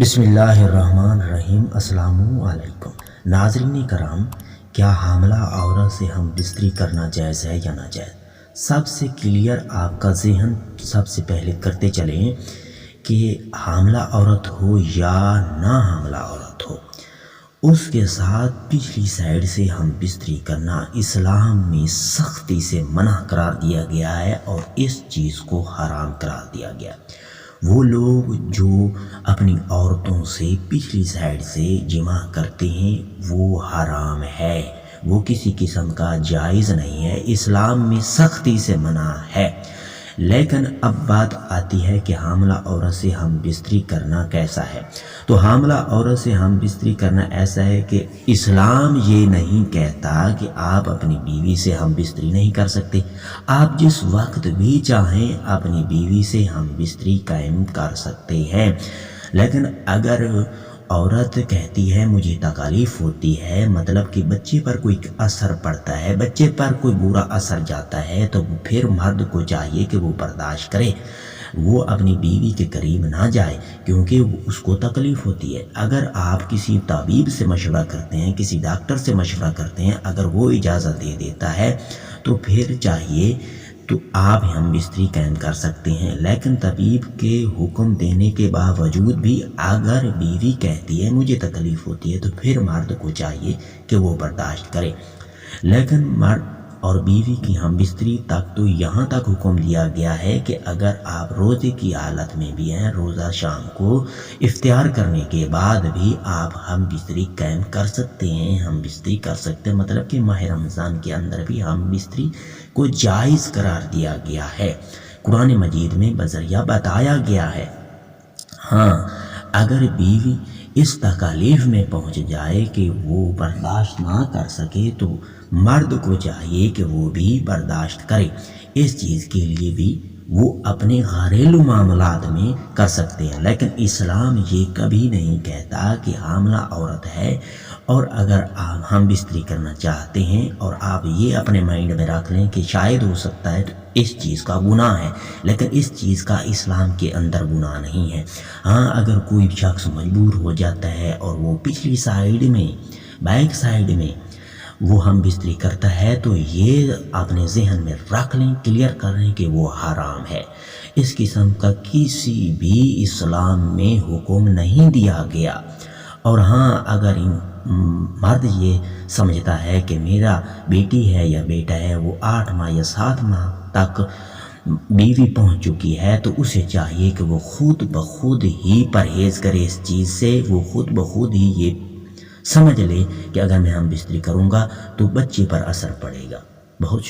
بسم اللہ الرحمن الرحیم۔ السلام علیکم ناظرین کرام، کیا حاملہ عورت سے ہم بستری کرنا جائز ہے یا ناجائز؟ سب سے کلیئر آپ کا ذہن سب سے پہلے کرتے چلیں کہ حاملہ عورت ہو یا نہ حاملہ عورت ہو، اس کے ساتھ پچھلی سائیڈ سے ہم بستری کرنا اسلام میں سختی سے منع قرار دیا گیا ہے اور اس چیز کو حرام قرار دیا گیا۔ وہ لوگ جو اپنی عورتوں سے پچھلی سائیڈ سے جمع کرتے ہیں وہ حرام ہے، وہ کسی قسم کا جائز نہیں ہے، اسلام میں سختی سے منع ہے۔ لیکن اب بات آتی ہے کہ حاملہ عورت سے ہم بستری کرنا کیسا ہے؟ تو حاملہ عورت سے ہم بستری کرنا ایسا ہے کہ اسلام یہ نہیں کہتا کہ آپ اپنی بیوی سے ہم بستری نہیں کر سکتے، آپ جس وقت بھی چاہیں اپنی بیوی سے ہم بستری قائم کر سکتے ہیں۔ لیکن اگر عورت کہتی ہے مجھے تکلیف ہوتی ہے، مطلب کہ بچے پر کوئی اثر پڑتا ہے، بچے پر کوئی برا اثر جاتا ہے، تو پھر مرد کو چاہیے کہ وہ برداشت کرے، وہ اپنی بیوی کے قریب نہ جائے کیونکہ اس کو تکلیف ہوتی ہے۔ اگر آپ کسی طبیب سے مشورہ کرتے ہیں، کسی ڈاکٹر سے مشورہ کرتے ہیں، اگر وہ اجازت دے دیتا ہے تو پھر چاہیے تو آپ ہم بستری قائم کر سکتے ہیں۔ لیکن طبیب کے حکم دینے کے باوجود بھی اگر بیوی کہتی ہے مجھے تکلیف ہوتی ہے تو پھر مرد کو چاہیے کہ وہ برداشت کرے۔ لیکن مرد اور بیوی کی ہم بستری تک تو یہاں تک حکم دیا گیا ہے کہ اگر آپ روزے کی حالت میں بھی ہیں، روزہ شام کو افطار کرنے کے بعد بھی آپ ہم بستری قائم کر سکتے ہیں، ہم بستری کر سکتے ہیں، مطلب کہ ماہ رمضان کے اندر بھی ہم بستری کو جائز قرار دیا گیا ہے، قرآن مجید میں بذریعہ بتایا گیا ہے۔ ہاں، اگر بیوی اس تکلیف میں پہنچ جائے کہ وہ برداشت نہ کر سکے تو مرد کو چاہیے کہ وہ بھی برداشت کرے، اس چیز کے لیے بھی وہ اپنے گھریلو معاملات میں کر سکتے ہیں۔ لیکن اسلام یہ کبھی نہیں کہتا کہ حاملہ عورت ہے اور اگر آپ ہم بستری کرنا چاہتے ہیں اور آپ یہ اپنے مائنڈ میں رکھ لیں کہ شاید ہو سکتا ہے تو اس چیز کا گناہ ہے، لیکن اس چیز کا اسلام کے اندر گناہ نہیں ہے۔ ہاں، اگر کوئی شخص مجبور ہو جاتا ہے اور وہ پچھلی سائیڈ میں، بیک سائیڈ میں وہ ہم بستری کرتا ہے تو یہ اپنے ذہن میں رکھ لیں، کلیئر کر لیں کہ وہ حرام ہے، اس قسم کا کسی بھی اسلام میں حکم نہیں دیا گیا۔ اور ہاں، اگر مرد یہ سمجھتا ہے کہ میرا بیٹی ہے یا بیٹا ہے وہ 8 ماہ یا 7 ماہ تک بیوی پہنچ چکی ہے تو اسے چاہیے کہ وہ خود بخود ہی پرہیز کرے اس چیز سے، وہ خود بخود ہی یہ سمجھ لے کہ اگر میں ہم بستری کروں گا تو بچے پر اثر پڑے گا۔ بہت شکریہ۔